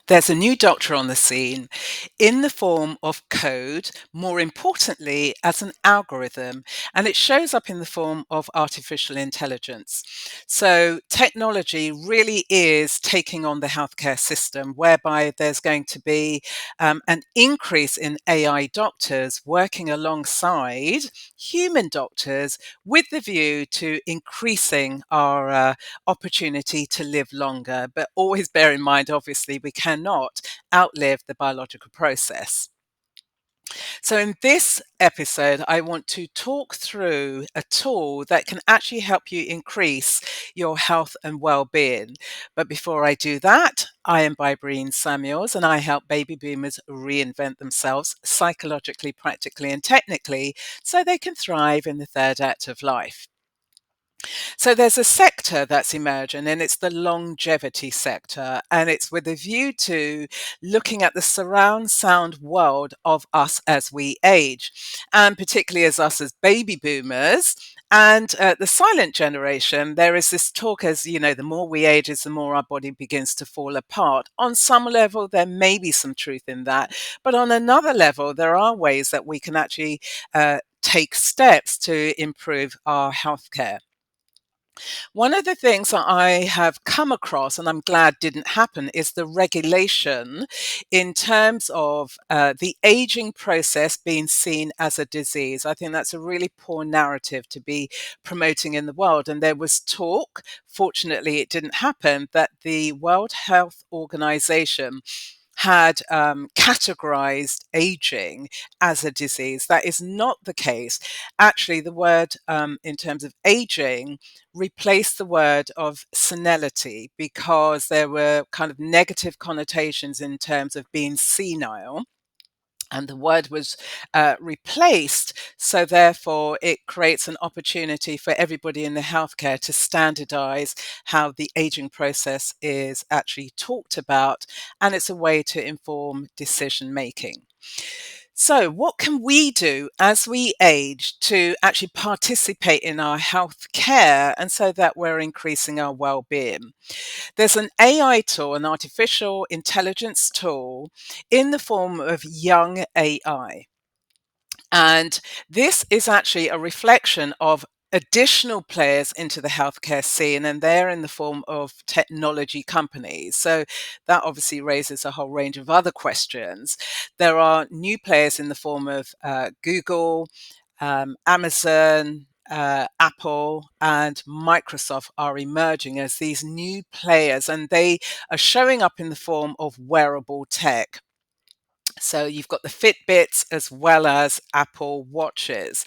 There's a new doctor on the scene in the form of code, more importantly, as an algorithm, and it shows up in the form of artificial intelligence. So, technology really is taking on the healthcare system, whereby there's going to be an increase in AI doctors working alongside human doctors with the view to increasing our opportunity to live longer. But always bear in mind, obviously, we cannot outlive the biological process. So, in this episode, I want to talk through a tool that can actually help you increase your health and well-being. But before I do that, I am Bybreen Samuels and I help baby boomers reinvent themselves psychologically, practically, and technically so they can thrive in the third act of life. So there's a sector that's emerging, and it's the longevity sector, and it's with a view to looking at the surround sound world of us as we age, and particularly as us as baby boomers. And the silent generation, there is this talk as, the more we age is the more our body begins to fall apart. On some level, there may be some truth in that. But on another level, there are ways that we can actually take steps to improve our healthcare. One of the things that I have come across, and I'm glad didn't happen, is the regulation in terms of the aging process being seen as a disease. I think that's a really poor narrative to be promoting in the world. And there was talk, fortunately, it didn't happen, that the World Health Organization had categorized aging as a disease. That is not the case. Actually, the word in terms of aging replaced the word of senility because there were kind of negative connotations in terms of being senile, and the word was replaced. So, therefore, it creates an opportunity for everybody in the healthcare to standardize how the aging process is actually talked about. And it's a way to inform decision making. So, what can we do as we age to actually participate in our health care and so that we're increasing our well-being? There's an AI tool, an artificial intelligence tool in the form of young AI. And this is actually a reflection of additional players into the healthcare scene, and they're in the form of technology companies. So that obviously raises a whole range of other questions. There are new players in the form of Google, Amazon, Apple, and Microsoft are emerging as these new players, and they are showing up in the form of wearable tech. So you've got the Fitbits as well as Apple Watches.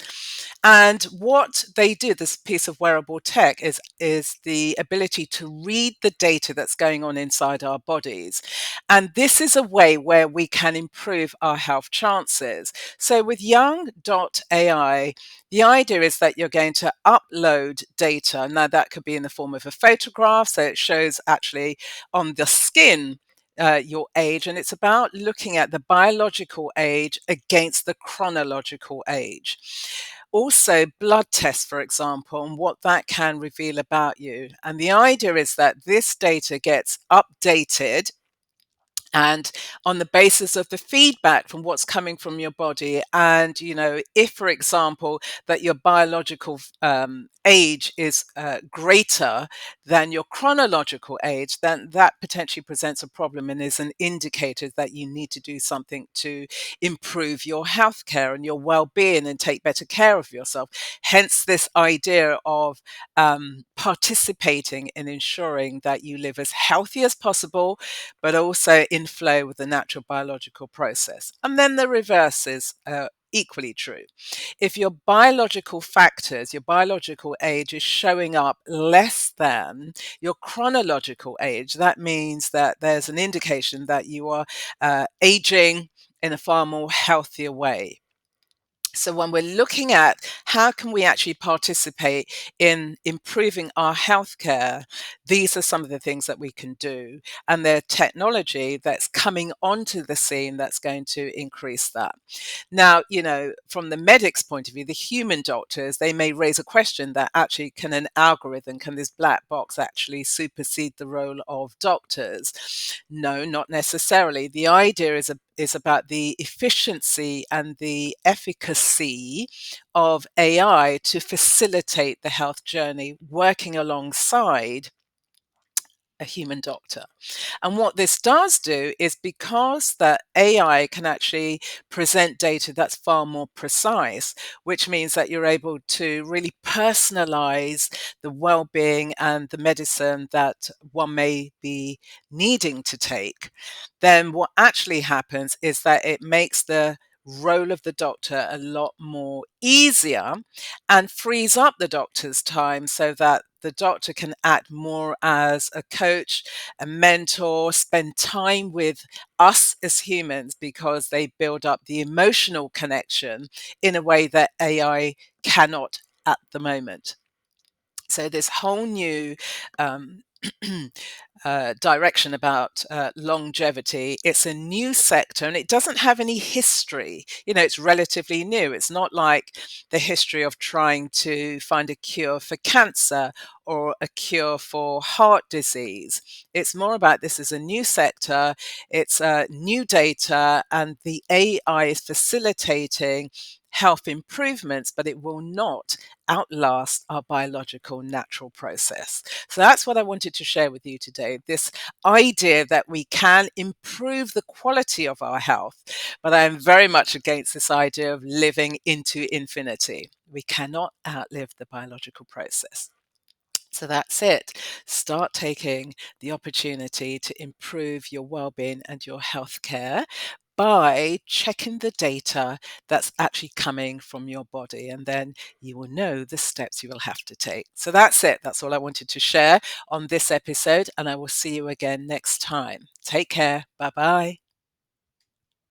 And what they do, this piece of wearable tech, is the ability to read the data that's going on inside our bodies. And this is a way where we can improve our health chances. So with Young.ai, the idea is that you're going to upload data. Now that could be in the form of a photograph. So it shows actually on the skin your age, and it's about looking at the biological age against the chronological age. Also, blood tests, for example, and what that can reveal about you. And the idea is that this data gets updated and on the basis of the feedback from what's coming from your body. And if, for example, that your biological age is greater than your chronological age, then that potentially presents a problem and is an indicator that you need to do something to improve your health care and your well-being and take better care of yourself. Hence this idea of participating in ensuring that you live as healthy as possible, but also in flow with the natural biological process. And then the reverse is equally true. If your biological factors, your biological age is showing up less than your chronological age, that means that there's an indication that you are aging in a far more healthier way. So when we're looking at how can we actually participate in improving our healthcare, these are some of the things that we can do. And there's technology that's coming onto the scene that's going to increase that. Now, from the medic's point of view, the human doctors, they may raise a question that actually can an algorithm, can this black box actually supersede the role of doctors? No, not necessarily. The idea is about the efficiency and the efficacy of AI to facilitate the health journey, working alongside a human doctor. And what this does do is, because that AI can actually present data that's far more precise, which means that you're able to really personalize the well-being and the medicine that one may be needing to take, then what actually happens is that it makes the role of the doctor a lot more easier and frees up the doctor's time so that the doctor can act more as a coach, a mentor, spend time with us as humans, because they build up the emotional connection in a way that AI cannot at the moment. So this whole new um, direction about longevity. It's a new sector and it doesn't have any history. It's relatively new. It's not like the history of trying to find a cure for cancer or a cure for heart disease. It's more about, this is a new sector, it's new data, and the AI is facilitating health improvements, but it will not outlast our biological natural process. So that's what I wanted to share with you today, this idea that we can improve the quality of our health. But I am very much against this idea of living into infinity. We cannot outlive the biological process. So that's it. Start taking the opportunity to improve your well-being and your healthcare by checking the data that's actually coming from your body, and then you will know the steps you will have to take. So that's it. That's all I wanted to share on this episode, and I will see you again next time. Take care. Bye bye.